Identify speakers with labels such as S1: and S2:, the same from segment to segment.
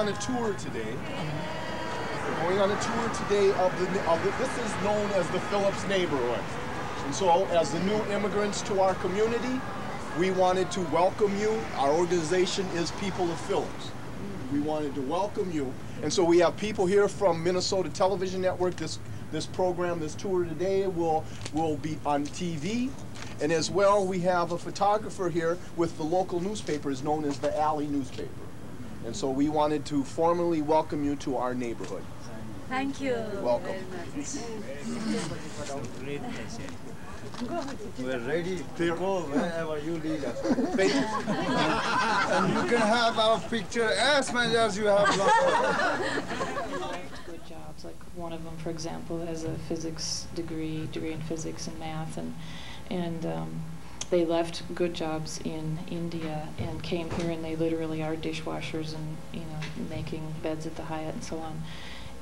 S1: on a tour today. We're going on a tour today this is known as the Phillips Neighborhood. And so as the new immigrants to our community, we wanted to welcome you. Our organization is People of Phillips. We wanted to welcome you. And so we have people here from Minnesota Television Network. This program, this tour today will be on TV. And as well, we have a photographer here with the local newspapers known as the Alley newspaper. And so we wanted to formally welcome you to our neighborhood.
S2: Thank you.
S1: Welcome.
S3: We're ready to go wherever you lead us.
S1: Thank you.
S3: And you can have our picture as many as you have.
S4: Good jobs. Like one of them, for example, has a physics degree in physics and math, and they left good jobs in India and came here, and they literally are dishwashers and making beds at the Hyatt and so on.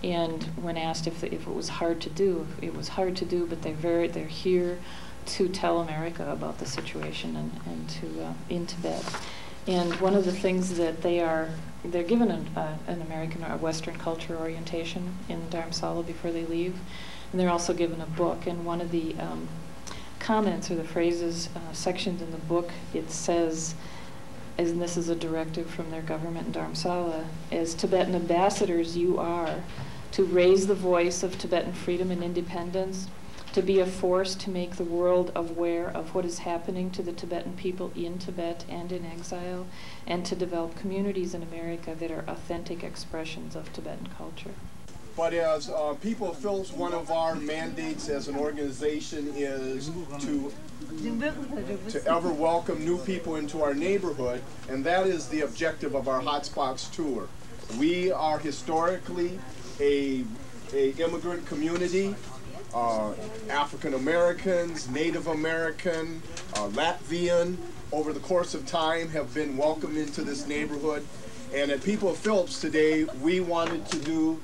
S4: And when asked if it was hard to do, it was hard to do, but they're here to tell America about the situation and to in Tibet. And one of the things that they're given an American or a Western culture orientation in Dharamsala before they leave, and they're also given a book. And one of the comments or the phrases, sections in the book, it says, and this is a directive from their government in Dharamsala, as Tibetan ambassadors you are to raise the voice of Tibetan freedom and independence, to be a force to make the world aware of what is happening to the Tibetan people in Tibet and in exile, and to develop communities in America that are authentic expressions of Tibetan culture.
S1: But as People of Phillips, one of our mandates as an organization is to ever welcome new people into our neighborhood, and that is the objective of our Hot Spots tour. We are historically a immigrant community. African Americans, Native American, Latvian, over the course of time have been welcomed into this neighborhood. And at People of Phillips today, we wanted to do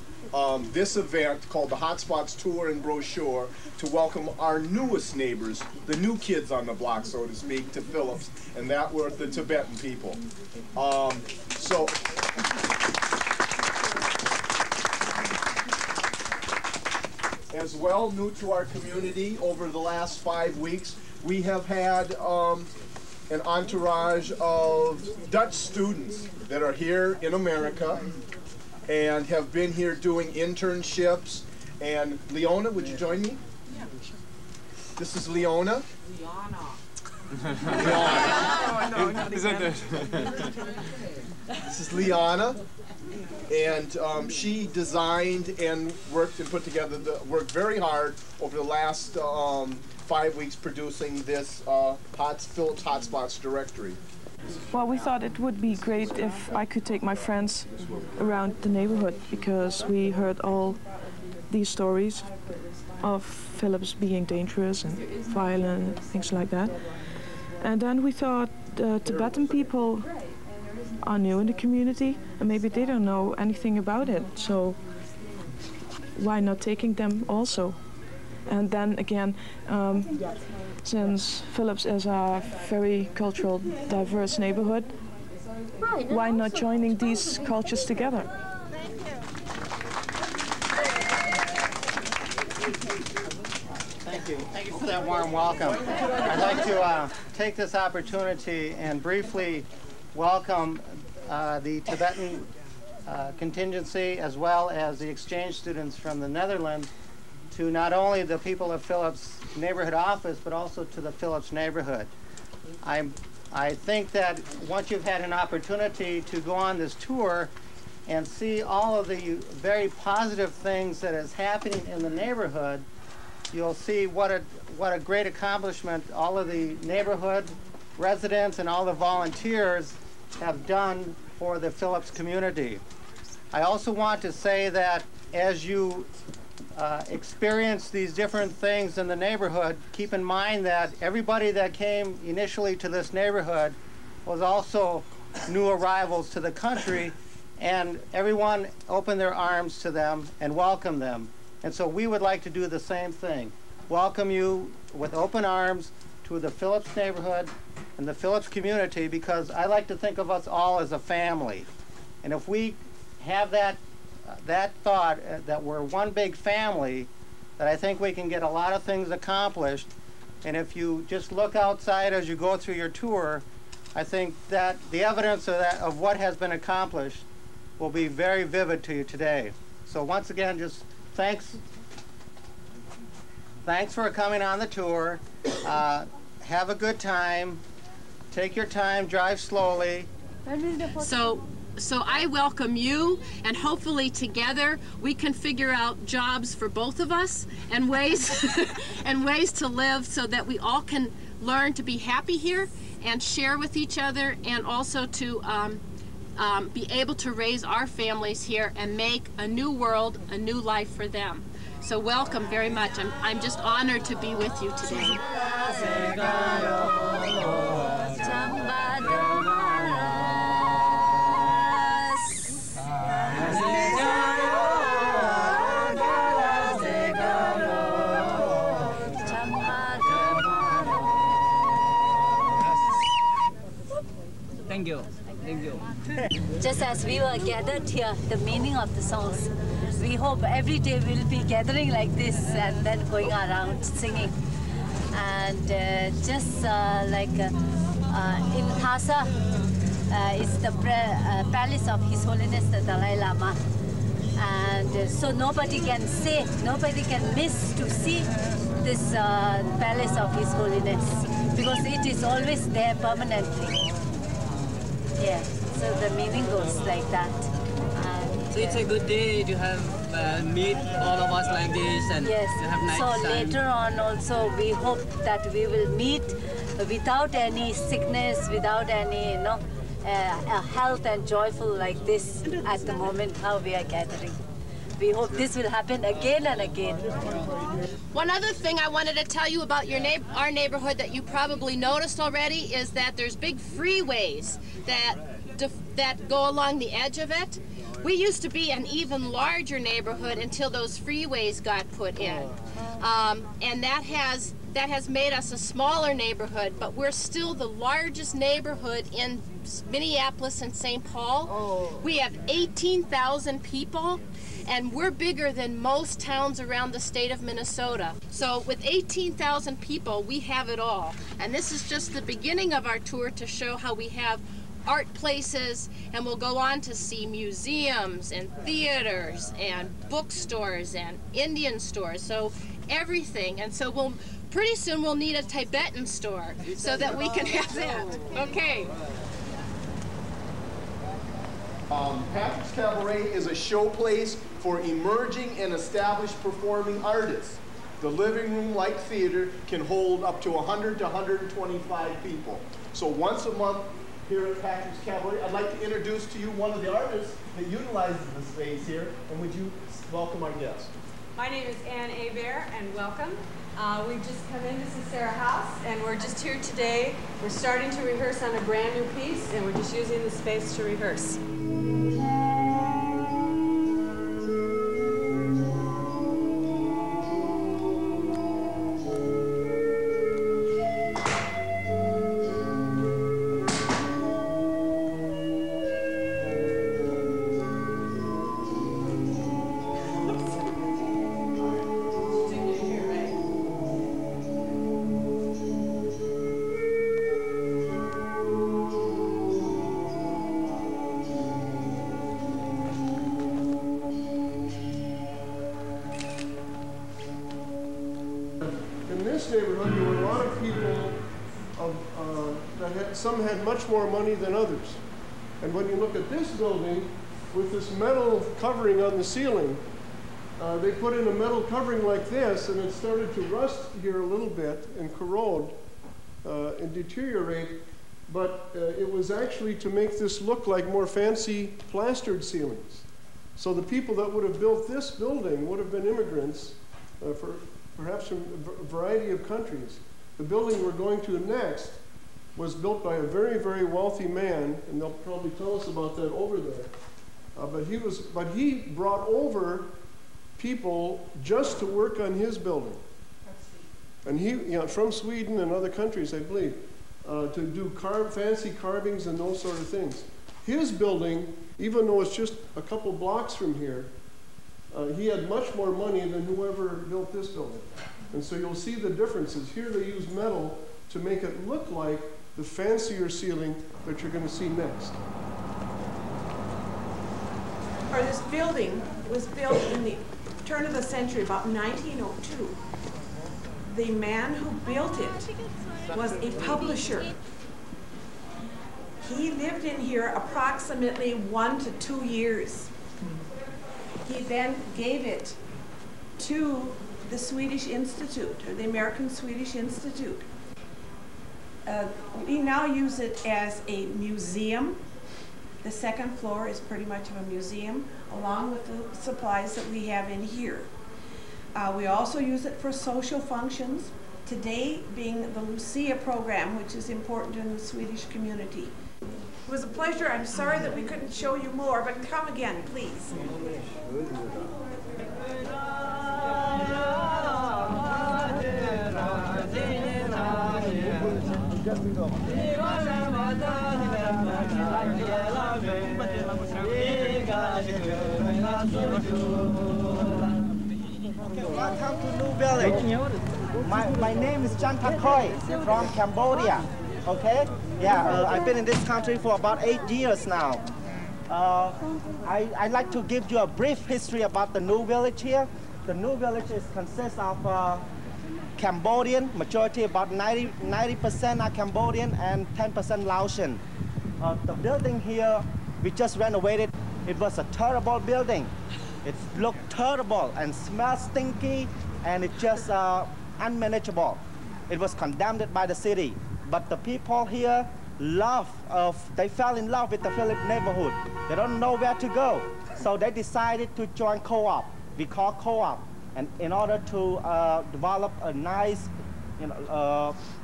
S1: this event called the Hot Spots Tour and Brochure to welcome our newest neighbors, the new kids on the block, so to speak, to Phillips, and that were the Tibetan people. As well, new to our community, over the last 5 weeks, we have had an entourage of Dutch students that are here in America and have been here doing internships. And Leona, would you join me? Yeah. This is Leona. Liana. This is Liana. And she designed and worked and put together, worked very hard over the last 5 weeks producing this Phillips Hot Spots directory.
S5: Well, we thought it would be great if I could take my friends around the neighborhood, because we heard all these stories of Phillips being dangerous and violent and things like that. And then we thought the Tibetan people are new in the community and maybe they don't know anything about it, so why not taking them also? And then again, since Phillips is a very cultural diverse neighborhood, why not joining these cultures together?
S6: Thank you for that warm welcome. I'd like to take this opportunity and briefly welcome the Tibetan contingency as well as the exchange students from the Netherlands to not only the People of Phillips neighborhood office, but also to the Phillips neighborhood. I think that once you've had an opportunity to go on this tour and see all of the very positive things that is happening in the neighborhood, you'll see what a great accomplishment all of the neighborhood residents and all the volunteers have done for the Phillips community. I also want to say that as you experience these different things in the neighborhood, keep in mind that everybody that came initially to this neighborhood was also new arrivals to the country, and everyone opened their arms to them and welcomed them. And so we would like to do the same thing. Welcome you with open arms to the Phillips neighborhood and the Phillips community, because I like to think of us all as a family. And if we have that thought that we're one big family, that I think we can get a lot of things accomplished. And if you just look outside as you go through your tour, I think that the evidence of what has been accomplished will be very vivid to you today. So once again, just thanks for coming on the tour. Have a good time. Take your time, drive slowly.
S2: So I welcome you, and hopefully together we can figure out jobs for both of us and ways and ways to live so that we all can learn to be happy here and share with each other, and also to be able to raise our families here and make a new world, a new life for them. So welcome very much. I'm just honored to be with you today.
S7: Thank you. Thank you.
S8: Just as we were gathered here, the meaning of the songs, we hope every day we'll be gathering like this and then going around singing. And just like in Lhasa, it's the palace of His Holiness the Dalai Lama. And so nobody can miss to see this palace of His Holiness, because it is always there permanently. Yeah, so the meaning goes like that. And,
S7: so it's a good day to have meet all of us like this, and
S8: yes.
S7: to have nice
S8: So
S7: time.
S8: later on also we hope that we will meet without any sickness, without any health, and joyful like this at the moment how we are gathering. We hope this will happen again and again.
S2: One other thing I wanted to tell you about our neighborhood that you probably noticed already is that there's big freeways that go along the edge of it. We used to be an even larger neighborhood until those freeways got put in, and that has made us a smaller neighborhood. But we're still the largest neighborhood in Minneapolis and St. Paul. Oh. We have 18,000 people. And we're bigger than most towns around the state of Minnesota. So with 18,000 people, we have it all. And this is just the beginning of our tour to show how we have art places, and we'll go on to see museums and theaters and bookstores and Indian stores, so everything. And so pretty soon we'll need a Tibetan store so that we can have that. Okay.
S1: Patrick's Cabaret is a showplace for emerging and established performing artists. The living room-like theater can hold up to 100 to 125 people. So once a month here at Patrick's Cabaret, I'd like to introduce to you one of the artists that utilizes the space here, and would you welcome our guest?
S9: My name is Ann Abear, and welcome. We've just come in. This is Sarah House, and we're just here today. We're starting to rehearse on a brand new piece, and we're just using the space to rehearse.
S10: Neighborhood, there were a lot of people some had much more money than others. And when you look at this building with this metal covering on the ceiling, they put in a metal covering like this, and it started to rust here a little bit and corrode and deteriorate, but it was actually to make this look like more fancy plastered ceilings. So the people that would have built this building would have been immigrants perhaps from a variety of countries. The building we're going to next was built by a very, very wealthy man, and they'll probably tell us about that over there. But he brought over people just to work on his building. And from Sweden and other countries, I believe, to do fancy carvings and those sort of things. his building, even though it's just a couple blocks from here, he had much more money than whoever built this building. And so you'll see the differences. Here they use metal to make it look like the fancier ceiling that you're going to see next.
S11: Or this building was built in the turn of the century, about 1902. The man who built it was a publisher. He lived in here approximately 1 to 2 years. He then gave it to the Swedish Institute, or the American Swedish Institute. We now use it as a museum. The second floor is pretty much of a museum, along with the supplies that we have in here. We also use it for social functions, today being the Lucia program, which is important in the Swedish community. It was a pleasure. I'm sorry that we couldn't show you more, but come again, please.
S12: Welcome to New Village. My name is Chan Takoy from Cambodia. Okay? Yeah, I've been in this country for about 8 years now. I'd like to give you a brief history about the New Village here. The New Village consists of Cambodian, majority about 90% are Cambodian and 10% Laotian. The building here, we just renovated. It was a terrible building. It looked terrible and smelled stinky, and it just unmanageable. It was condemned by the city. But the people here they fell in love with the Phillips Neighborhood. They don't know where to go. So they decided to join co-op. We call co-op. And in order to develop a nice,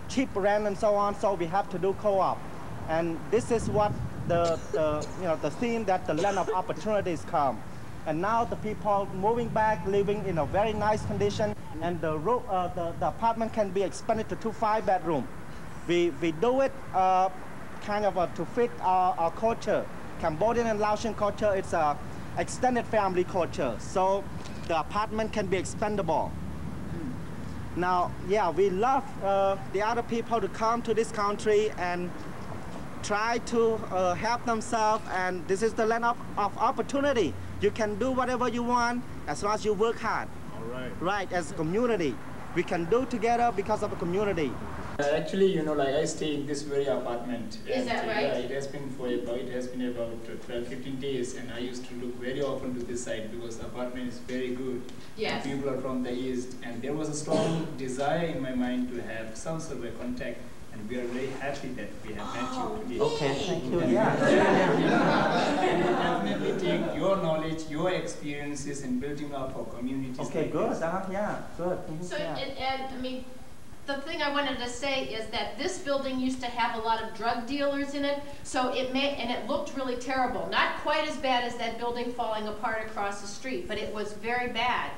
S12: cheap rent and so on, so we have to do co-op. And this is what the theme that the land of opportunities come. And now the people moving back, living in a very nice condition, and the apartment can be expanded to 2 5-bedroom. We do it kind of to fit our culture. Cambodian and Laotian culture, it's a extended family culture. So the apartment can be expandable. Now, yeah, we love the other people to come to this country and try to help themselves, and this is the land of opportunity. You can do whatever you want as long as you work hard.
S13: All right.
S12: Right, as a community. We can do together because of the community.
S13: Actually, I stay in this very apartment.
S2: Is that right?
S13: Yeah, it has been about 12-15 days, and I used to look very often to this side because the apartment is very good.
S2: Yes.
S13: And people are from the east, and there was a strong desire in my mind to have some sort of a contact. And we are very happy that we have met you today.
S12: Okay, thank you.
S13: And definitely take your knowledge, your experiences in building up our communities.
S12: Okay,
S13: like
S12: good.
S13: this.
S12: Yeah, good.
S2: So, and I mean, the thing I wanted to say is that this building used to have a lot of drug dealers in it, so it looked really terrible. Not quite as bad as that building falling apart across the street, but it was very bad.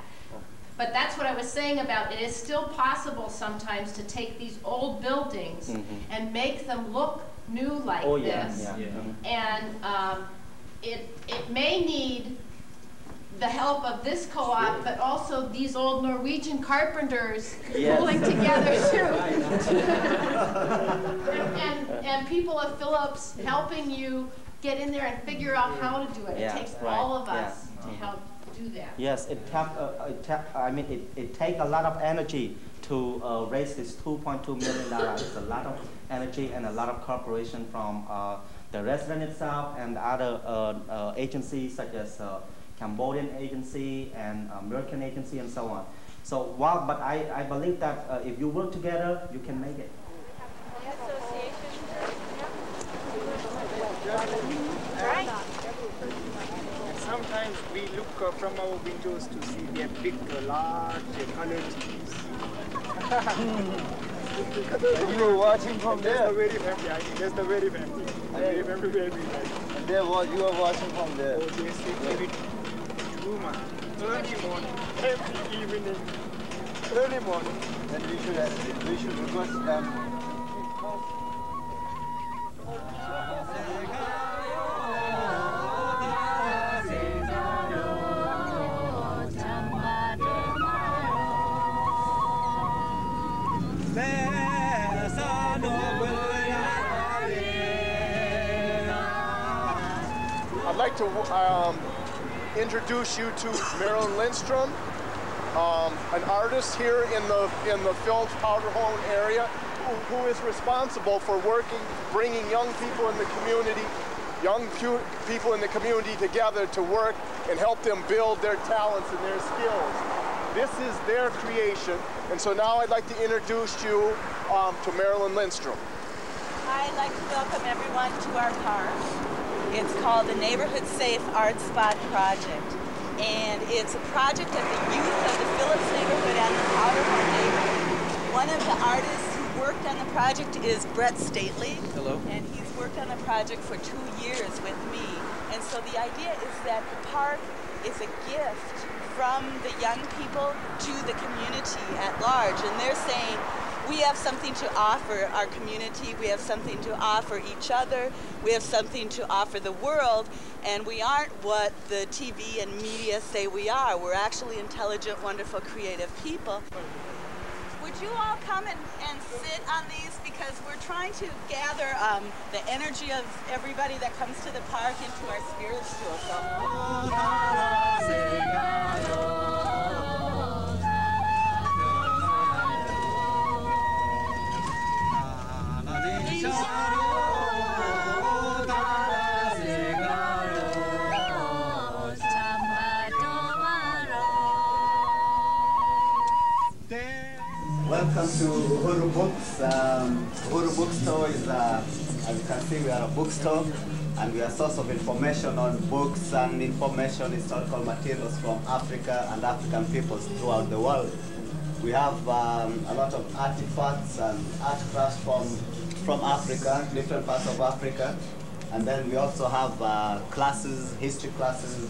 S2: But that's what I was saying about it is still possible sometimes to take these old buildings and make them look new like this.
S12: Yeah.
S2: And it may need the help of this co-op, but also these old Norwegian carpenters pulling together too. and people of Phillips helping you get in there and figure out how to do it. It takes all of us to help do that.
S12: Yes, it takes a lot of energy to raise this $2.2 million. It's a lot of energy and a lot of cooperation from the resident itself and other agencies such as Cambodian agency and American agency and so on. So, but I believe that if you work together, you can make it.
S11: Right.
S14: Sometimes we look from our windows to see their big, large, colored trees.
S3: You were watching from there?
S14: That's the very family. Very like.
S3: And there was, you were watching from there?
S14: Oh, they say maybe 2 months. Early morning, every evening. Early morning.
S3: Then we should request them.
S1: I'd like to introduce you to Marilyn Lindstrom, an artist here in the Phillips Powderhorn area, who is responsible for bringing young people in the community, together to work and help them build their talents and their skills. This is their creation, and so now I'd like to introduce you to Marilyn Lindstrom.
S15: I'd like to welcome everyone to our park. It's called the Neighborhood Safe Art Spot Project, and it's a project of the youth of the Phillips Neighborhood and the Powderhorn neighborhood. One of the artists who worked on the project is Brett Stately. Hello. And he's worked on the project for 2 years with me. And so the idea is that the park is a gift from the young people to the community at large. And they're saying, we have something to offer our community, we have something to offer each other, we have something to offer the world, and we aren't what the TV and media say we are. We're actually intelligent, wonderful, creative people. Would you all come and sit on these, because we're trying to gather the energy of everybody that comes to the park into our spiritual self.
S16: Welcome to Uhuru Books. Uhuru Bookstore is, as you can see, we are a bookstore, and we are a source of information on books and information, historical materials from Africa and African peoples throughout the world. We have a lot of artifacts and art crafts from Africa, different parts of Africa. And then we also have classes, history classes,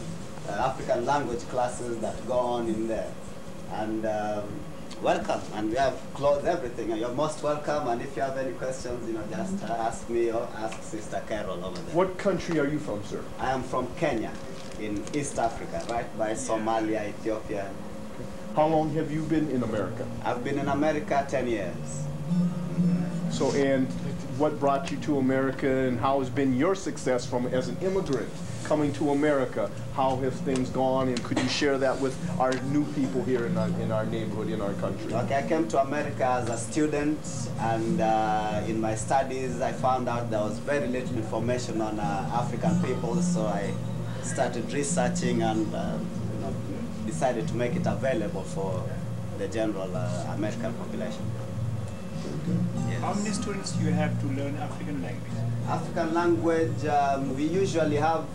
S16: African language classes that go on in there. And welcome, and we have clothes, everything, and you're most welcome. And if you have any questions, just ask me or ask Sister Carol over there.
S1: What country are you from, sir?
S16: I am from Kenya, in East Africa, right by Somalia, Ethiopia.
S1: How long have you been in America?
S16: I've been in America 10 years.
S1: So, and what brought you to America, and how has been your success as an immigrant coming to America? How have things gone, and could you share that with our new people here in our neighborhood, in our country?
S16: Okay, I came to America as a student, and in my studies I found out there was very little information on African people, so I started researching and decided to make it available for the general American population.
S13: Yes. How many students do you have to learn African language?
S16: African language, we usually have,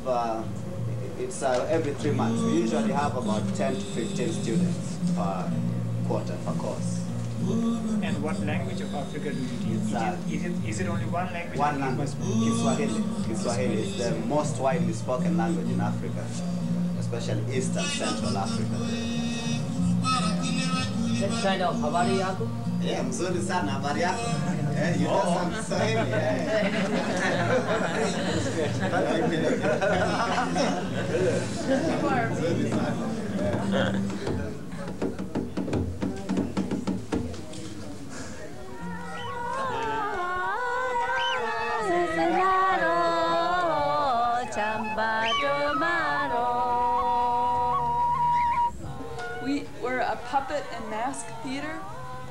S16: it's every 3 months. We usually have about 10 to 15 students per quarter, per course.
S13: And what language of Africa do you teach? Is it only one language?
S16: One language, Kiswahili. Kiswahili is the most widely spoken language in Africa, especially East and Central Africa.
S7: What kind of habari yako?
S16: Yeah, mzuri sana, habari yako? You know some Kiswahili,
S17: We're a puppet and mask theater,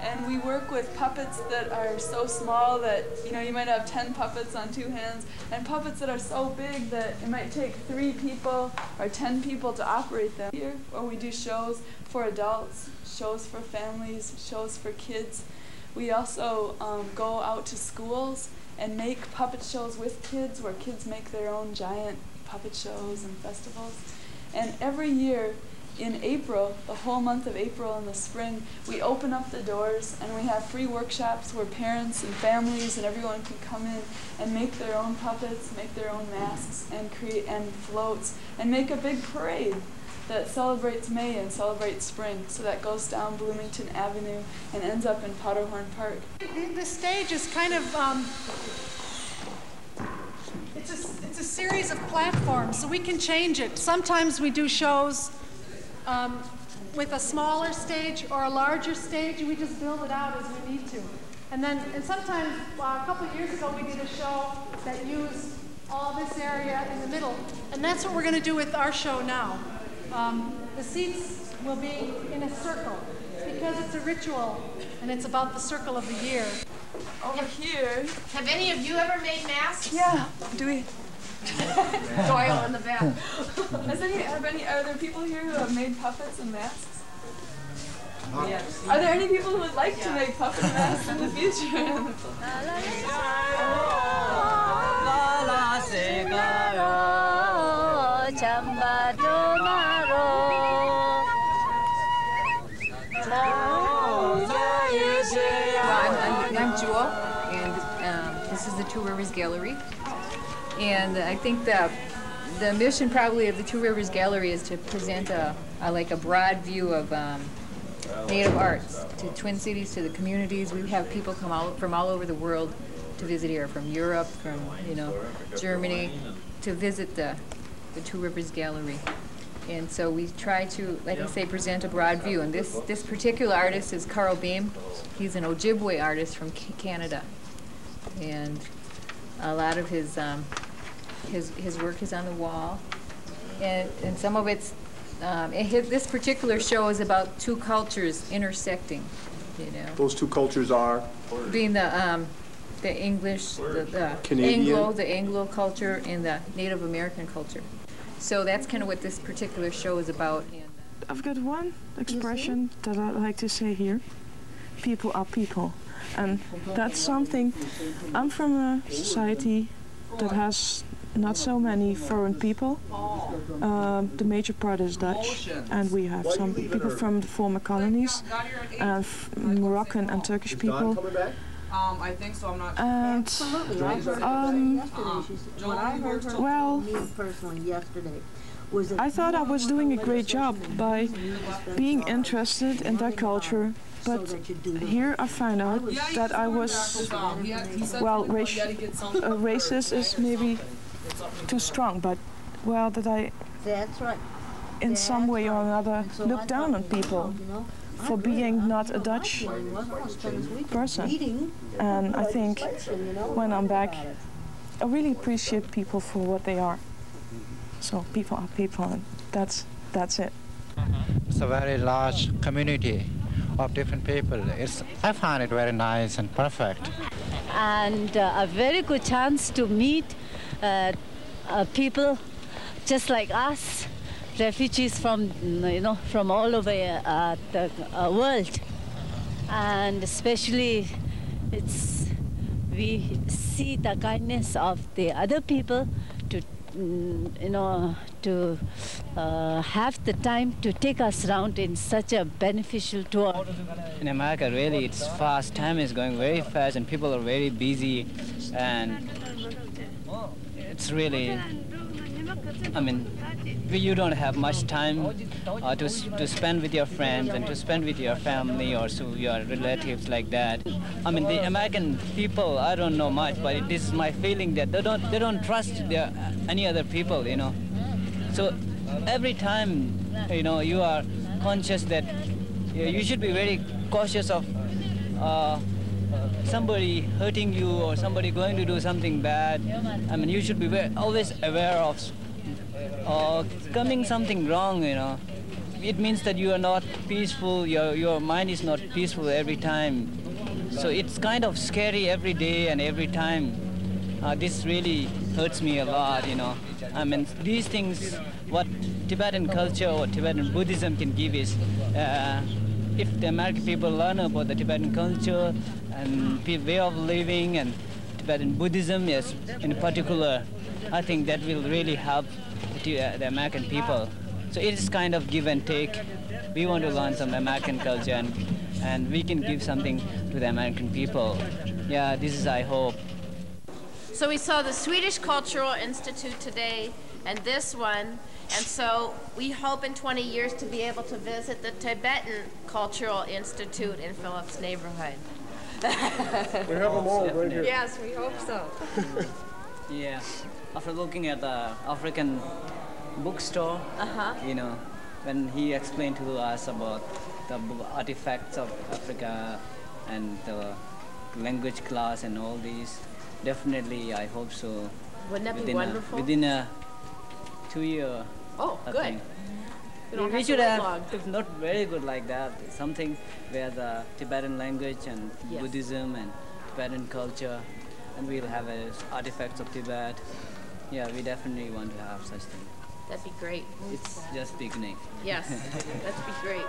S17: and we work with puppets that are so small that you might have 10 puppets on 2 hands, and puppets that are so big that it might take 3 people or 10 people to operate them. Here, or we do shows for adults, shows for families, shows for kids. We also go out to schools and make puppet shows with kids, where kids make their own giant puppet shows and festivals. And every year, in April, the whole month of April in the spring, we open up the doors and we have free workshops where parents and families and everyone can come in and make their own puppets, make their own masks, and create floats, and make a big parade that celebrates May and celebrates spring. So that goes down Bloomington Avenue and ends up in Powderhorn Park.
S18: The stage is kind of it's a series of platforms, so we can change it. Sometimes we do shows with a smaller stage or a larger stage, and we just build it out as we need to. And sometimes, a couple of years ago, we did a show that used all this area in the middle. And that's what we're going to do with our show now. The seats will be in a circle because it's a ritual and it's about the circle of the year.
S17: Over here.
S2: Have any of you ever made masks?
S17: Yeah. Do we?
S2: Doyle in the back.
S17: Are there people here who have made puppets and masks? Yes. Are there any people who would like to make puppet masks in the future?
S19: I'm Jewel, and this is the Two Rivers Gallery. And I think the mission probably of the Two Rivers Gallery is to present like a broad view of Native arts to Twin Cities, to the communities. We have people come out from all over the world to visit here, from Europe, from Germany, to visit the Two Rivers Gallery. And so we try to, like I say, present a broad view. And this particular artist is Carl Beam. He's an Ojibwe artist from Canada, and a lot of his work is on the wall, and some of it's. This particular show is about two cultures intersecting.
S1: Those two cultures are
S19: being the English, the Anglo culture, and the Native American culture. So that's kind of what this particular show is about.
S5: I've got one expression that I like to say here. People are people. And that's something, I'm from a society that has not so many foreign people. The major part is Dutch, and we have some people from the former colonies, and Moroccan and Turkish people.
S20: I think so. I'm not.
S5: And well,
S21: personally yesterday.
S5: I thought I was doing a great job by being interested in that culture, but here I find out that I was, well, racist is maybe too strong, but well, that I, in some way or another, look down on people for being not a Dutch person. And I think when I'm back, I really appreciate people for what they are. So people are people, and that's it.
S22: It's a very large community of different people. I find it very nice and perfect.
S8: And a very good chance to meet people just like us, refugees from from all over the world, and especially we see the kindness of the other people to have the time to take us around in such a beneficial tour.
S7: In America, really, it's fast. Time is going very fast, and people are very busy, and it's really, I mean, you don't have much time to spend with your friends and to spend with your family or so your relatives like that. I mean, the American people, I don't know much, but this is my feeling that they don't trust any other people, So every time, you are conscious that you should be very cautious of somebody hurting you or somebody going to do something bad. I mean, you should be always aware of coming something wrong, It means that you are not peaceful, your mind is not peaceful every time. So it's kind of scary every day and every time. This really hurts me a lot, I mean, these things, what Tibetan culture or Tibetan Buddhism can give is, if the American people learn about the Tibetan culture and way of living and Tibetan Buddhism, yes, in particular, I think that will really help the American people. So it is kind of give and take. We want to learn some American culture and we can give something to the American people. Yeah, this is, I hope.
S2: So we saw the Swedish Cultural Institute today and this one, and so we hope in 20 years to be able to visit the Tibetan Cultural Institute in Phillips Neighborhood.
S10: We have them all right here.
S2: Yes, we hope so.
S7: Yeah, after looking at the African bookstore, when he explained to us about the artifacts of Africa and language class and all these. Definitely, I hope so.
S2: Wouldn't that be wonderful?
S7: Within a 2 year.
S2: Oh, good.
S7: We should have, if not very good like that, something where the Tibetan language and Buddhism and Tibetan culture, and we'll have artifacts of Tibet. Yeah, we definitely want to have such thing.
S2: That'd be great.
S7: It's just beginning.
S2: Yes, that'd be great.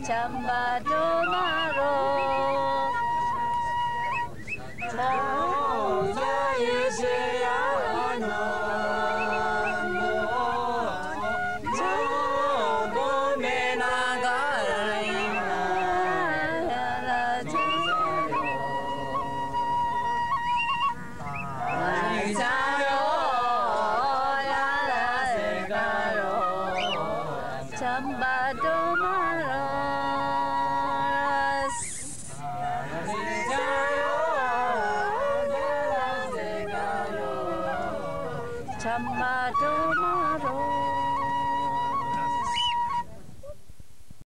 S8: Chamba do maro